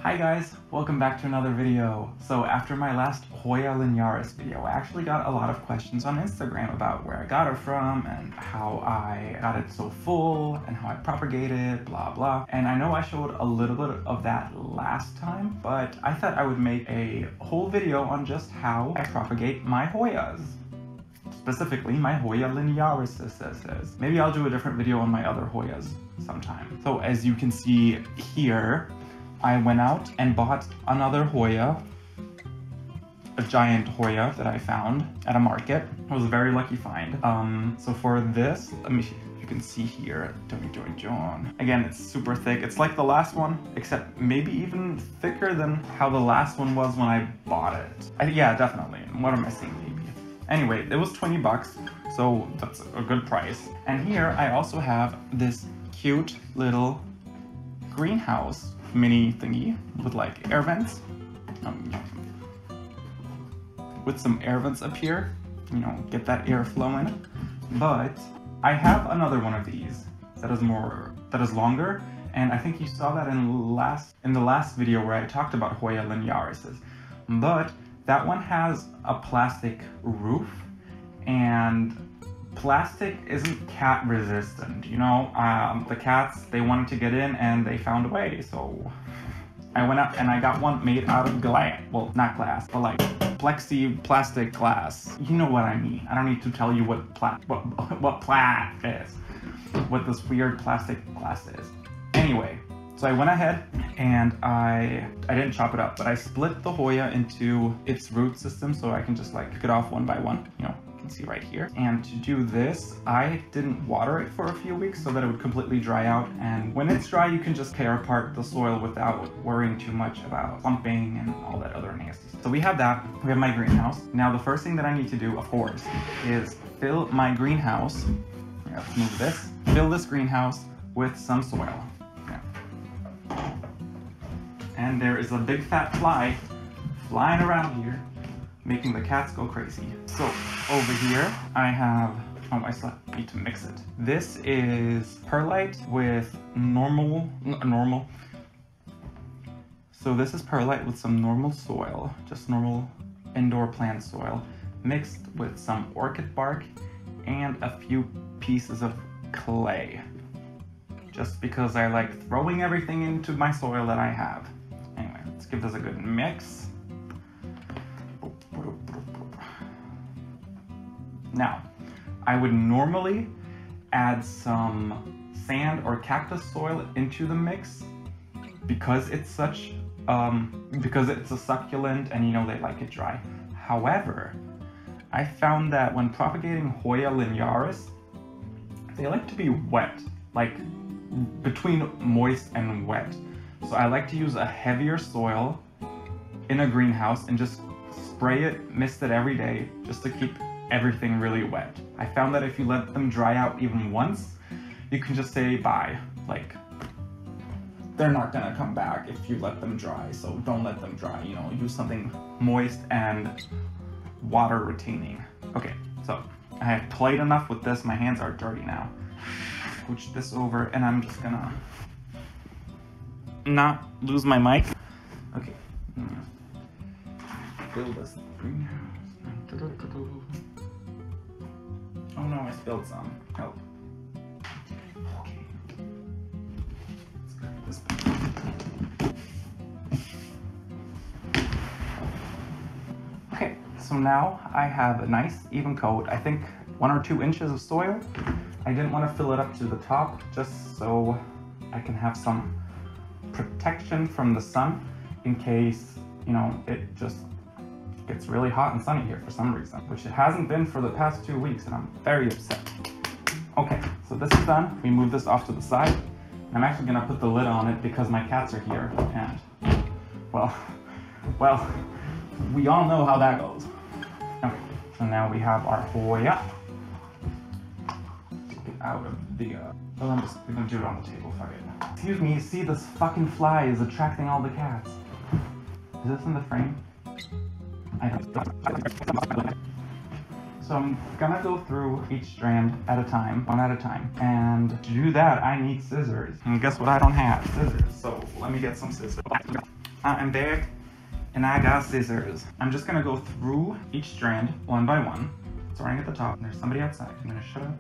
Hi guys, welcome back to another video. So after my last Hoya linearis video, I actually got a lot of questions on Instagram about where I got her from and how I got it so full and how I propagate it, blah blah. And I know I showed a little bit of that last time, but I thought I would make a whole video on just how I propagate my Hoyas. Specifically, my Hoya linearis. Maybe I'll do a different video on my other Hoyas sometime. So as you can see here, I went out and bought another Hoya, a giant Hoya that I found at a market. It was a very lucky find. So for this, let me see if you can see here. Again, it's super thick. It's like the last one, except maybe even thicker than how the last one was when I bought it. Yeah, definitely. What am I saying, maybe? Anyway, it was 20 bucks, so that's a good price. And here I also have this cute little greenhouse mini thingy with like air vents, with some air vents up here, you know, get that air flowing. But I have another one of these that is longer, and I think you saw that in the last video where I talked about Hoya linearises. But that one has a plastic roof, and plastic isn't cat resistant, you know. The cats, they wanted to get in and they found a way, so I went out and I got one made out of glass. Well, not glass, but like plexi plastic glass. You know what I mean. I don't need to tell you what plat is, what this weird plastic glass is. Anyway, so I went ahead and I didn't chop it up, but I split the Hoya into its root system so I can just like pick it off one by one, you know. See right here. And to do this, I didn't water it for a few weeks so that it would completely dry out, and when it's dry you can just tear apart the soil without worrying too much about clumping and all that other nasty stuff. So we have that. We have my greenhouse. Now the first thing that I need to do, of course, is fill my greenhouse. Let's move this. Fill this greenhouse with some soil. Yeah. And there is a big fat fly flying around here, making the cats go crazy. So over here I have, oh, I still need to mix it. This is perlite with normal. So this is perlite with some normal soil, just normal indoor plant soil, mixed with some orchid bark and a few pieces of clay. Just because I like throwing everything into my soil that I have. Anyway, let's give this a good mix. Now, I would normally add some sand or cactus soil into the mix because it's such, because it's a succulent and you know they like it dry. However, I found that when propagating Hoya linearis, they like to be wet, like between moist and wet. So I like to use a heavier soil in a greenhouse and just spray it, mist it every day just to keep everything really wet. I found that if you let them dry out even once, you can just say bye. Like, they're not gonna come back if you let them dry, so don't let them dry, you know, use something moist and water retaining. Okay, so I have played enough with this, my hands are dirty now. Scooch this over and I'm just gonna not lose my mic. Okay, fill this greenhouse. Oh no, I spilled some. Help. Okay. Let's grab this back. Okay, so now I have a nice even coat. I think 1 or 2 inches of soil. I didn't want to fill it up to the top just so I can have some protection from the sun in case, you know, it just gets really hot and sunny here for some reason, which it hasn't been for the past 2 weeks, and I'm very upset. Okay, so this is done. We move this off to the side. I'm actually gonna put the lid on it because my cats are here, and well, we all know how that goes. Okay, so now we have our Hoya. Get out of the, well, I'm just gonna do it on the table, fuck it. Excuse me, see, this fucking fly is attracting all the cats. Is this in the frame? I don't. So I'm gonna go through each strand at a time, one at a time. And to do that, I need scissors. And guess what I don't have? Scissors. So let me get some scissors. I'm back, and I got scissors. I'm just gonna go through each strand one by one, starting at the top. There's somebody outside. I'm gonna shut up.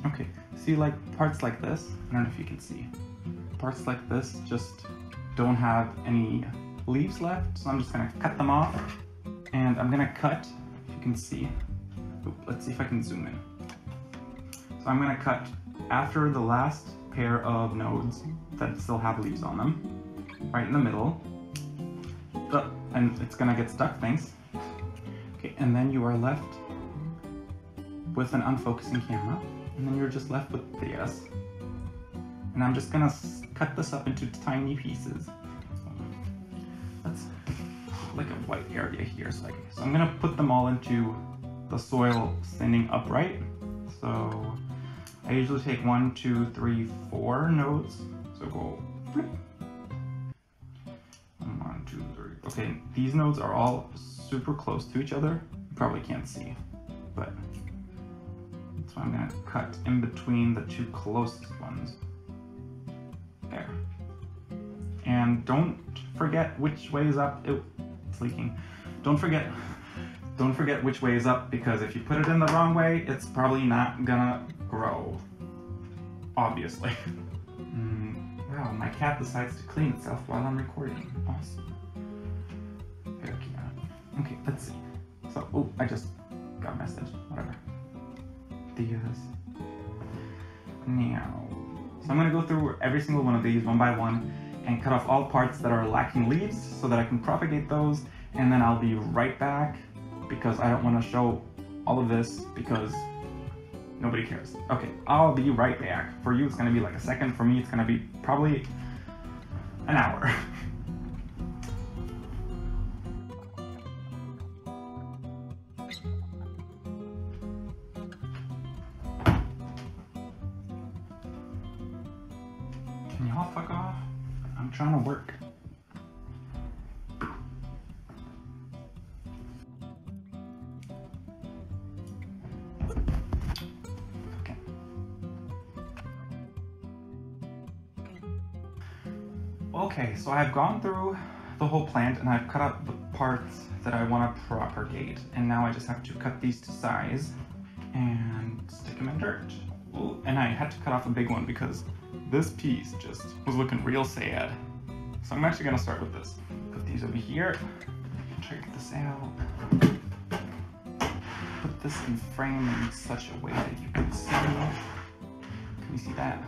Okay, see, like parts like this, I don't know if you can see. Parts like this just don't have any leaves left, so I'm just gonna cut them off. And I'm gonna cut, if you can see. Oop, let's see if I can zoom in. So I'm gonna cut after the last pair of nodes that still have leaves on them, right in the middle. And it's gonna get stuck, thanks. Okay, and then you are left with an unfocusing camera. And then you're just left with this. And I'm just gonna cut this up into tiny pieces. That's like a white area here. So I'm gonna put them all into the soil standing upright. So I usually take 1, 2, 3, 4 nodes. So go flip. 1, 2, 3. Okay, these nodes are all super close to each other. You probably can't see, but so I'm gonna cut in between the two closest ones. There. And don't forget which way is up. It's leaking. Don't forget which way is up, because if you put it in the wrong way, it's probably not gonna grow. Obviously. Wow, my cat decides to clean itself while I'm recording. Awesome. Very cute. Okay, let's see. So, oh, I just got a message. Whatever. Now, so I'm going to go through every single one of these one by one and cut off all parts that are lacking leaves so that I can propagate those, and then I'll be right back because I don't want to show all of this because nobody cares. Okay, I'll be right back. For you it's going to be like a second, for me it's going to be probably an hour. Can y'all fuck off? I'm trying to work. Okay. Okay, so I've gone through the whole plant and I've cut out the parts that I want to propagate. And now I just have to cut these to size and stick them in dirt. Ooh, and I had to cut off a big one because this piece just was looking real sad. So I'm actually gonna start with this. Put these over here. Try to get this out. Put this in frame in such a way that you can see. Can you see that?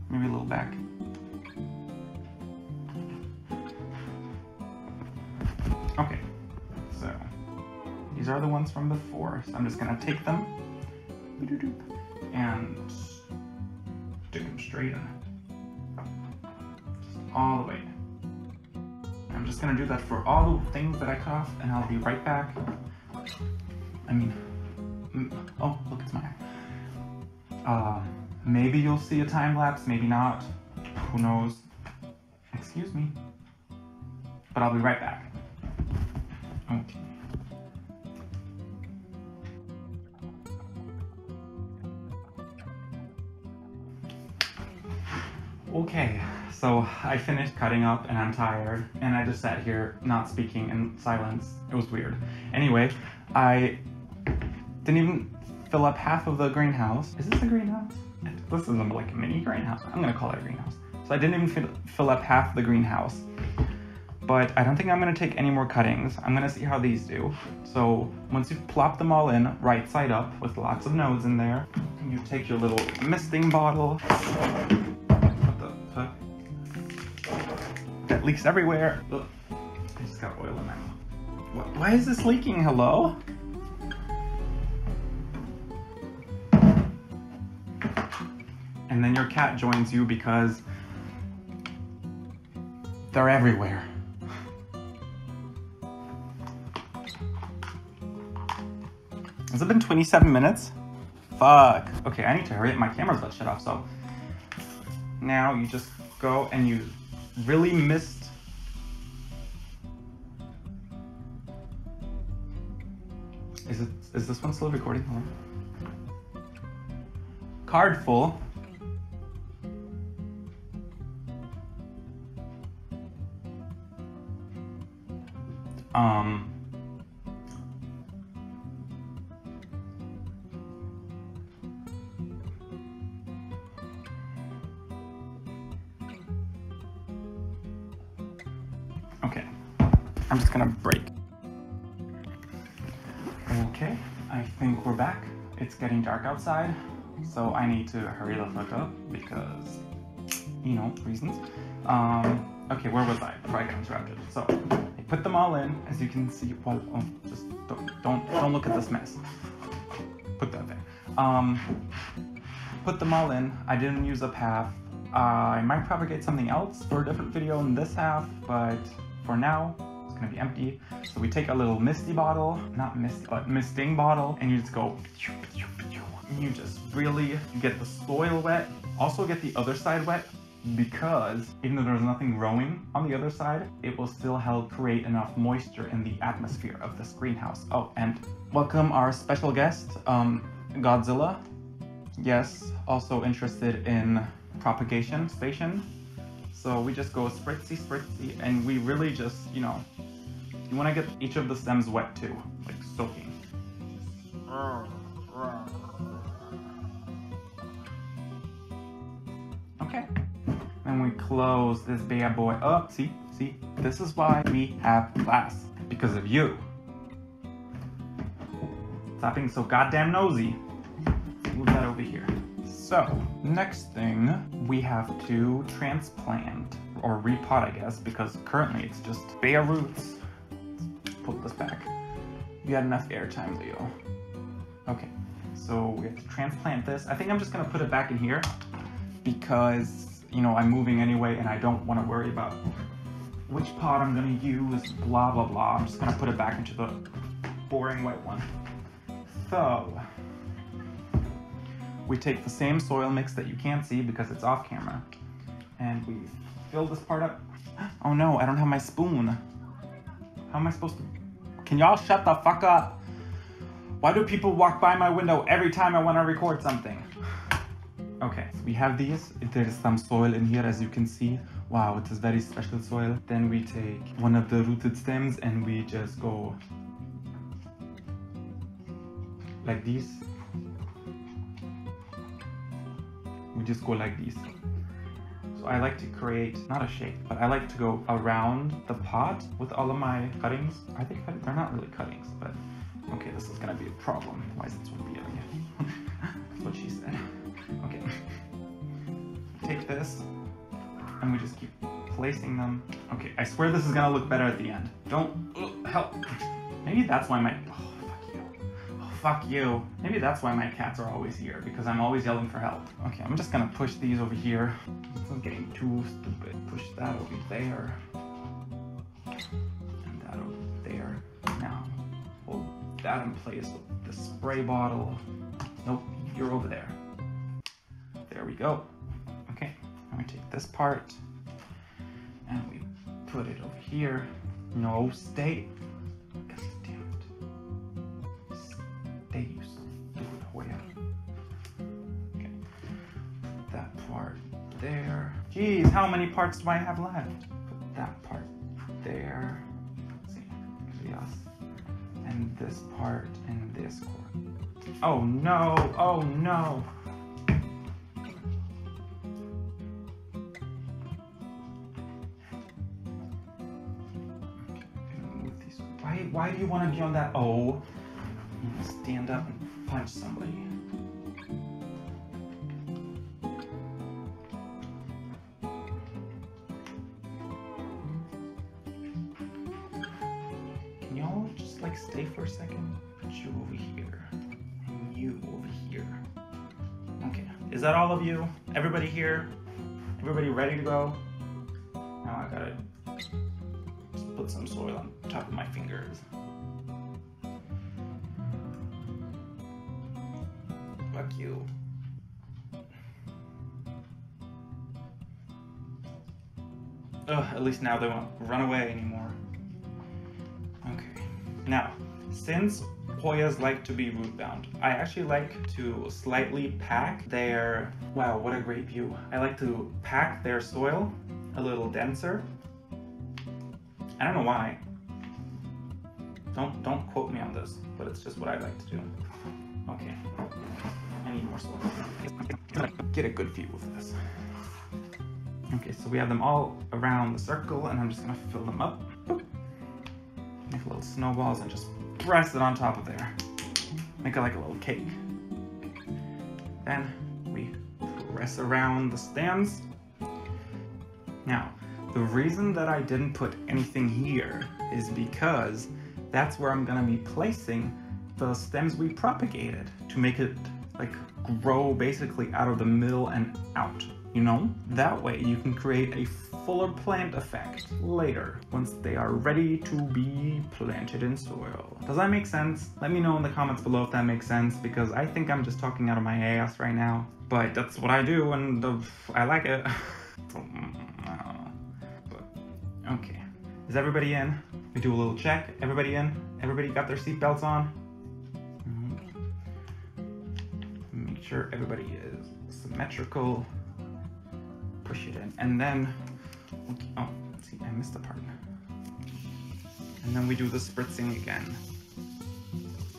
Maybe a little back. Okay, so these are the ones from before. So I'm just gonna take them and stick them straight in. Just all the way. I'm just gonna do that for all the things that I cut off, and I'll be right back. I mean, oh, look, it's my eye. Maybe you'll see a time lapse, maybe not. Who knows? Excuse me. But I'll be right back. Okay. Okay, so I finished cutting up and I'm tired, and I just sat here not speaking in silence. It was weird. Anyway, I didn't even fill up half of the greenhouse. Is this a greenhouse? This is like a mini greenhouse. I'm gonna call it a greenhouse. So I didn't even fill up half the greenhouse. But I don't think I'm gonna take any more cuttings. I'm gonna see how these do. So once you've plopped them all in, right side up, with lots of nodes in there, you take your little misting bottle. What the fuck? That leaks everywhere. Ugh. I just got oil in my mouth. Why is this leaking? Hello? And then your cat joins you because they're everywhere. Has it been 27 minutes? Fuck. Okay, I need to hurry up. My camera's about to shut off, so. Now you just go and you really mist. Is this one still recording? Hold on. Card full. Okay, I'm just gonna break. Okay, I think we're back. It's getting dark outside, so I need to hurry the fuck up because, you know, reasons. Okay, where was I before I got interrupted? So I put them all in, as you can see. Well, just don't look at this mess. Put that there. Put them all in. I didn't use up half. I might propagate something else for a different video in this half, but for now it's gonna be empty. So we take a little misty bottle, not misty, but misting bottle, and you just go. You just really get the soil wet. Also get the other side wet, because even though there's nothing growing on the other side, it will still help create enough moisture in the atmosphere of this greenhouse. Oh, and welcome our special guest, Godzilla. Yes, also interested in propagation station. So we just go spritzy, spritzy, and we really just, you know, you want to get each of the stems wet too, like soaking. Okay. And we close this bad boy up. See, this is why we have class. Because of you. Stop being so goddamn nosy. Move that over here. So, next thing, we have to transplant, or repot, I guess, because currently it's just bare roots. Let's put this back. You had enough airtime, Leo. Okay, so we have to transplant this. I think I'm just gonna put it back in here because, you know, I'm moving anyway and I don't want to worry about which pot I'm gonna use, blah, blah, blah. I'm just gonna put it back into the boring white one. So, we take the same soil mix that you can't see because it's off camera, and we fill this part up. Oh no, I don't have my spoon. How am I supposed to? Can y'all shut the fuck up? Why do people walk by my window every time I want to record something? Okay, so we have these. There's some soil in here, as you can see. Wow, it is very special soil. Then we take one of the rooted stems and we just go like this. We just go like this. So I like to create, not a shape, but I like to go around the pot with all of my cuttings. Are they cuttings? They're not really cuttings, but okay, this is gonna be a problem. Why is it so weird? That's what she said. Okay. Take this, and we just keep placing them. Okay, I swear this is gonna look better at the end. Don't, help. Maybe that's why my, fuck you. Maybe that's why my cats are always here, because I'm always yelling for help. Okay, I'm just gonna push these over here. This is getting too stupid. Push that over there. And that over there. Now, hold that in place with the spray bottle. Nope, you're over there. There we go. Okay, and we take this part, and we put it over here. No, stay. They use stupid Hoya. Okay. That part there. Jeez, how many parts do I have left? Put that part there. Let's see. Yes. And this part in this cord. Oh no! Oh no! Okay, why do you want to be on that? Oh. Stand up and punch somebody. Can y'all just like stay for a second? Put you over here. And you over here. Okay. Is that all of you? Everybody here? Everybody ready to go? Now I gotta just put some soil on top of my fingers. Fuck you. Ugh, at least now they won't run away anymore. Okay. Now, since Hoyas like to be root bound, I actually like to slightly pack their, wow, what a great view. I like to pack their soil a little denser. I don't know why. Don't quote me on this, but it's just what I like to do. Okay, I need more soil. Get a good view of this. Okay, so we have them all around the circle, and I'm just gonna fill them up. Make little snowballs and just press it on top of there. Make it like a little cake. Then we press around the stems. Now, the reason that I didn't put anything here is because that's where I'm gonna be placing the stems we propagated to make it like grow basically out of the middle and out, you know? That way you can create a fuller plant effect later once they are ready to be planted in soil. Does that make sense? Let me know in the comments below if that makes sense, because I think I'm just talking out of my ass right now, but that's what I do and I like it. But, okay, is everybody in? We do a little check. Everybody in? Everybody got their seatbelts on? Make sure everybody is symmetrical. Push it in, and then, oh, see, I missed a part. And then we do the spritzing again.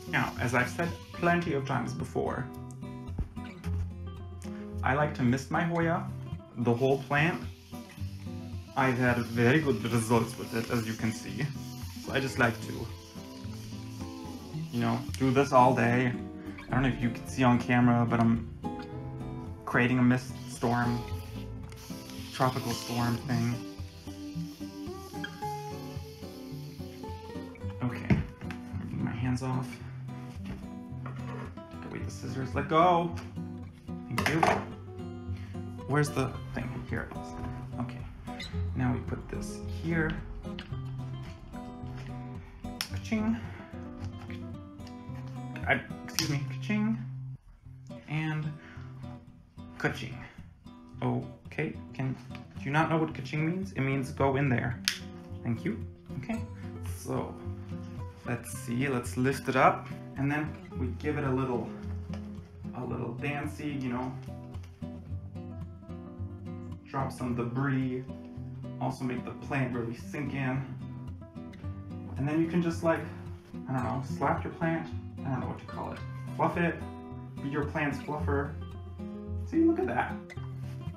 Now, as I've said plenty of times before, I like to mist my Hoya, the whole plant. I've had very good results with it, as you can see. So I just like to, you know, do this all day. I don't know if you can see on camera, but I'm creating a mist storm, tropical storm thing. Okay, get my hands off. Take away the scissors, let go. Thank you. Where's the thing? Here it is. Okay, now we put this here. Ka-ching. Excuse me, ka-ching. And ka-ching. Okay, do you not know what ka-ching means? It means go in there. Thank you. Okay, so let's see, let's lift it up, and then we give it a little dancey, you know, drop some debris, also make the plant really sink in, and then you can just, like, I don't know, slap your plant, I don't know what you call it, fluff it, be your plant's fluffer. See, look at that.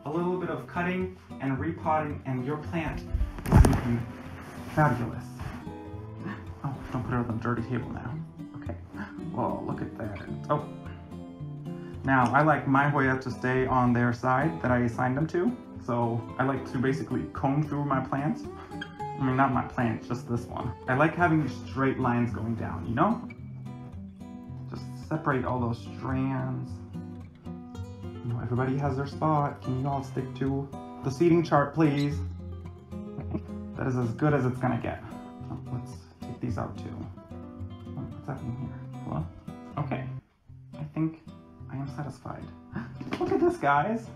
A little bit of cutting and repotting, and your plant is looking fabulous. Oh, don't put it on the dirty table now. Okay, well, look at that. Oh, now I like my Hoya to stay on their side that I assigned them to, so I like to basically comb through my plants. I mean, not my plant, just this one. I like having straight lines going down, you know? Just separate all those strands. You know, everybody has their spot. Can you all stick to the seating chart, please? That is as good as it's gonna get. Oh, let's take these out too. Oh, what's happening here? Hello? Okay. I think I am satisfied. Look at this, guys.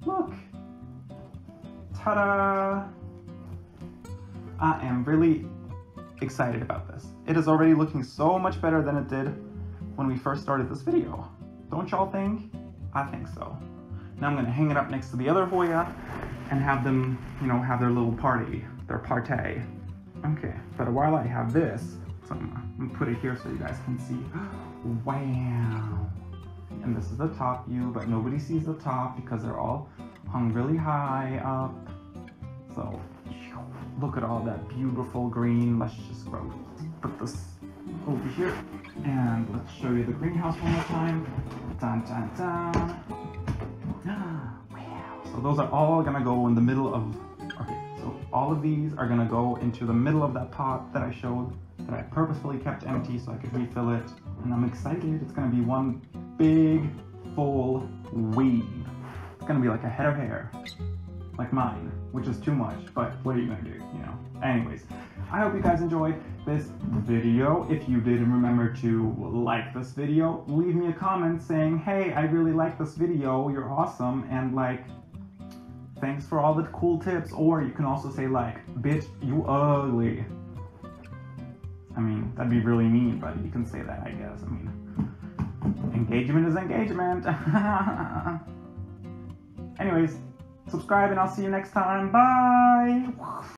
Look. Ta-da! I am really excited about this. It is already looking so much better than it did when we first started this video. Don't y'all think? I think so. Now I'm gonna hang it up next to the other Hoya and have them, you know, have their little party, their partay. Okay, but while I have this, so I'm gonna put it here so you guys can see. Wow. And this is the top view, but nobody sees the top because they're all hung really high up. So look at all that beautiful green. Let's just go put this over here and let's show you the greenhouse one more time. Dun, dun, dun. Wow. So those are all gonna go in the middle of, okay, so all of these are gonna go into the middle of that pot that I showed, that I purposefully kept empty so I could refill it. And I'm excited. It's gonna be one big, full weave. It's gonna be like a head of hair, like mine, which is too much, but what are you gonna do, you know? Anyways, I hope you guys enjoyed this video. If you did, remember to like this video, leave me a comment saying, hey, I really like this video, you're awesome, and like, thanks for all the cool tips. Or you can also say like, bitch, you ugly. I mean, that'd be really mean, but you can say that, I guess. I mean, engagement is engagement. Anyways, subscribe and I'll see you next time. Bye!